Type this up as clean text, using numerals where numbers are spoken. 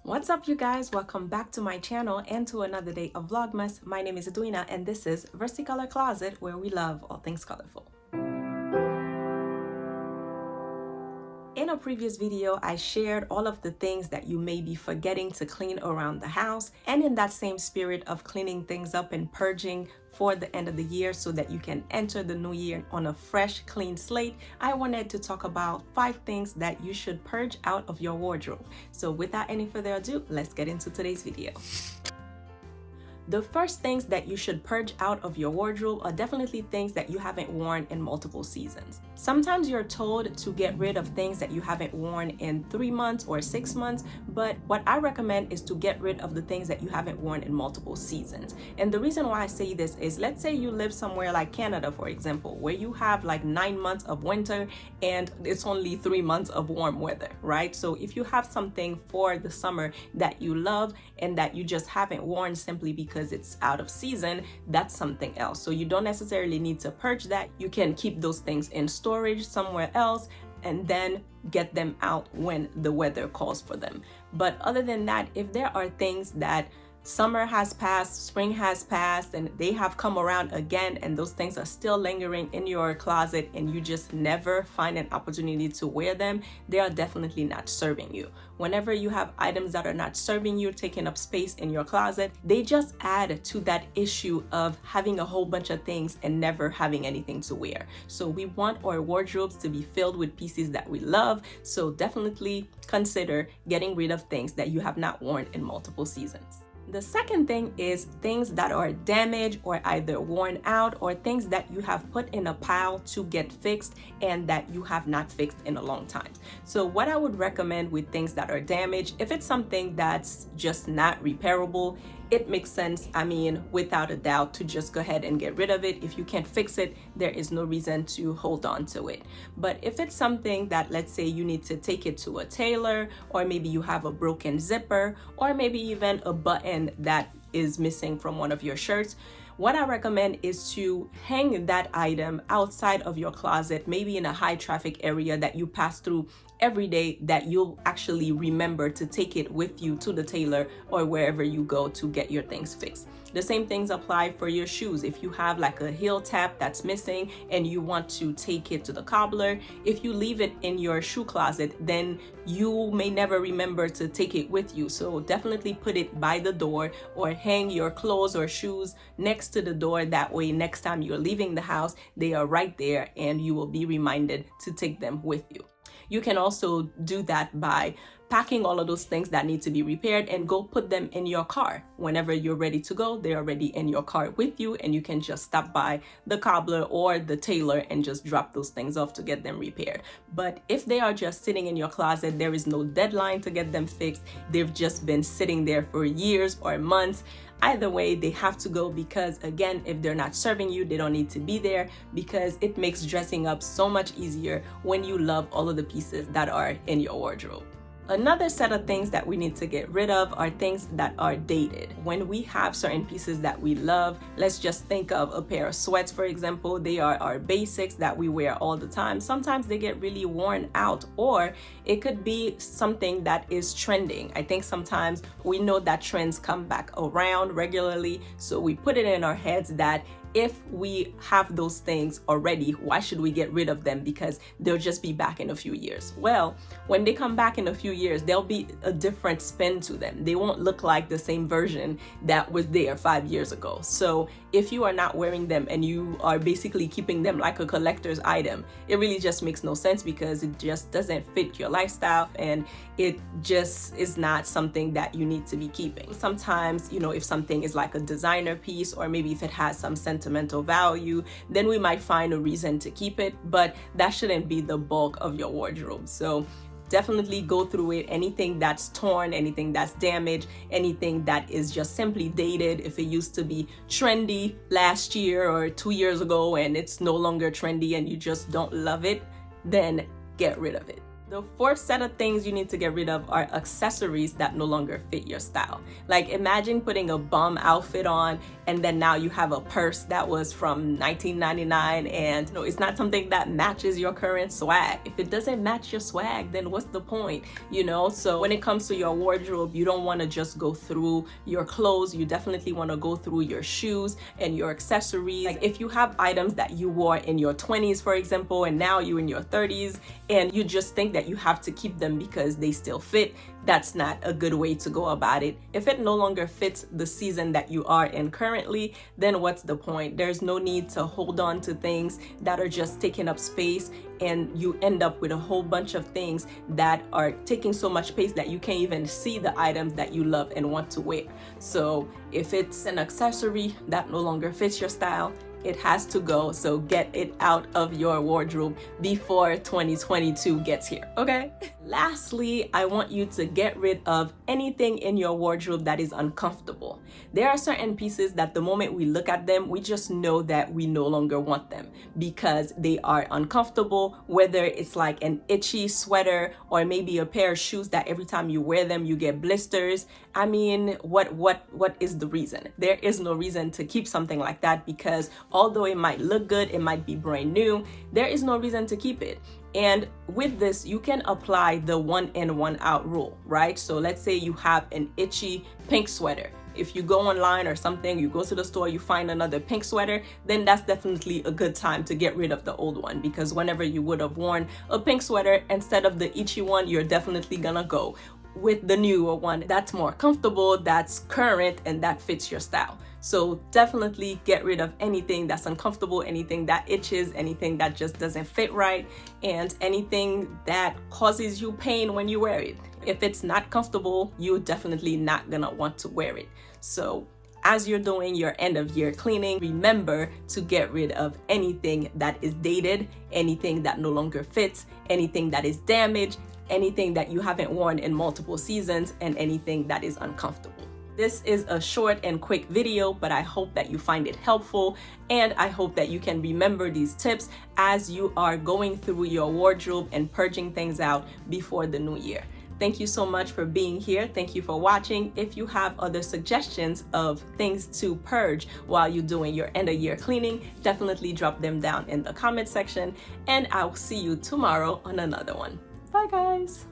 What's up, you guys? Welcome back to my channel and to another day of Vlogmas. My name is Edwina and this is Versicolor Closet, where we love all things colorful. In a previous video, I shared all of the things that you may be forgetting to clean around the house, and in that same spirit of cleaning things up and purging for the end of the year so that you can enter the new year on a fresh, clean slate, I wanted to talk about 5 things that you should purge out of your wardrobe. So without any further ado, let's get into today's video. The first things that you should purge out of your wardrobe are definitely things that you haven't worn in multiple seasons. Sometimes you're told to get rid of things that you haven't worn in 3 months or 6 months, but what I recommend is to get rid of the things that you haven't worn in multiple seasons. And the reason why I say this is, let's say you live somewhere like Canada, for example, where you have like 9 months of winter and it's only 3 months of warm weather, right? So if you have something for the summer that you love and that you just haven't worn simply because it's out of season, that's something else. So you don't necessarily need to purge that. You can keep those things in storage somewhere else and then get them out when the weather calls for them. But other than that, if there are things that summer has passed, spring has passed, and they have come around again, and those things are still lingering in your closet and you just never find an opportunity to wear them, they are definitely not serving you. Whenever you have items that are not serving you, taking up space in your closet, they just add to that issue of having a whole bunch of things and never having anything to wear. So we want our wardrobes to be filled with pieces that we love, so definitely consider getting rid of things that you have not worn in multiple seasons. The second thing is things that are damaged or either worn out, or things that you have put in a pile to get fixed and that you have not fixed in a long time. So what I would recommend with things that are damaged, if it's something that's just not repairable, it makes sense, without a doubt, to just go ahead and get rid of it. If you can't fix it, there is no reason to hold on to it. But if it's something that, let's say you need to take it to a tailor, or maybe you have a broken zipper, or maybe even a button that is missing from one of your shirts, what I recommend is to hang that item outside of your closet, maybe in a high traffic area that you pass through every day, that you'll actually remember to take it with you to the tailor or wherever you go to get your things fixed. The same things apply for your shoes. If you have like a heel tap that's missing and you want to take it to the cobbler, if you leave it in your shoe closet, then you may never remember to take it with you. So definitely put it by the door or hang your clothes or shoes next to the door. That way, next time you're leaving the house, they are right there and you will be reminded to take them with you. You can also do that by packing all of those things that need to be repaired and go put them in your car. Whenever you're ready to go, they are already in your car with you, and you can just stop by the cobbler or the tailor and just drop those things off to get them repaired. But if they are just sitting in your closet, there is no deadline to get them fixed. They've just been sitting there for years or months. Either way, they have to go, because again, if they're not serving you, they don't need to be there, because it makes dressing up so much easier when you love all of the pieces that are in your wardrobe. Another set of things that we need to get rid of are things that are dated. When we have certain pieces that we love, let's just think of a pair of sweats, for example. They are our basics that we wear all the time. Sometimes they get really worn out, or it could be something that is trending. I think sometimes we know that trends come back around regularly, so we put it in our heads that if we have those things already, why should we get rid of them? Because they'll just be back in a few years. Well, when they come back in a few years, there'll be a different spin to them. They won't look like the same version that was there 5 years ago. So if you are not wearing them and you are basically keeping them like a collector's item, it really just makes no sense, because it just doesn't fit your lifestyle and it just is not something that you need to be keeping. Sometimes, if something is like a designer piece, or maybe if it has some sentimental value, then we might find a reason to keep it, but that shouldn't be the bulk of your wardrobe. So definitely go through it. Anything that's torn, anything that's damaged, anything that is just simply dated, if it used to be trendy last year or 2 years ago and it's no longer trendy and you just don't love it, then get rid of it. The fourth set of things you need to get rid of are accessories that no longer fit your style. Like imagine putting a bum outfit on and then now you have a purse that was from 1999 and it's not something that matches your current swag. If it doesn't match your swag, then what's the point? So when it comes to your wardrobe, you don't want to just go through your clothes. You definitely want to go through your shoes and your accessories. Like if you have items that you wore in your 20s, for example, and now you're in your 30s and you just think that you have to keep them because they still fit, that's not a good way to go about it. If it no longer fits the season that you are in currently, then what's the point? There's no need to hold on to things that are just taking up space, and you end up with a whole bunch of things that are taking so much space that you can't even see the items that you love and want to wear. So if it's an accessory that no longer fits your style, it has to go. So get it out of your wardrobe before 2022 gets here, okay? Lastly, I want you to get rid of anything in your wardrobe that is uncomfortable. There are certain pieces that the moment we look at them, we just know that we no longer want them because they are uncomfortable, whether it's like an itchy sweater or maybe a pair of shoes that every time you wear them, you get blisters. I mean, what is the reason? There is no reason to keep something like that because although it might look good, it might be brand new, there is no reason to keep it. And with this, you can apply the 1 in, 1 out rule, right? So let's say you have an itchy pink sweater. If you go online or something, you go to the store, you find another pink sweater, then that's definitely a good time to get rid of the old one, because whenever you would have worn a pink sweater, instead of the itchy one, you're definitely gonna go with the newer one that's more comfortable, that's current, and that fits your style. So definitely get rid of anything that's uncomfortable, anything that itches, anything that just doesn't fit right, and anything that causes you pain when you wear it. If it's not comfortable, you're definitely not gonna want to wear it. So as you're doing your end of year cleaning, remember to get rid of anything that is dated, anything that no longer fits, anything that is damaged, anything that you haven't worn in multiple seasons, and anything that is uncomfortable. This is a short and quick video, but I hope that you find it helpful, and I hope that you can remember these tips as you are going through your wardrobe and purging things out before the new year. Thank you so much for being here. Thank you for watching. If you have other suggestions of things to purge while you're doing your end of year cleaning, definitely drop them down in the comment section, and I'll see you tomorrow on another one. Bye guys.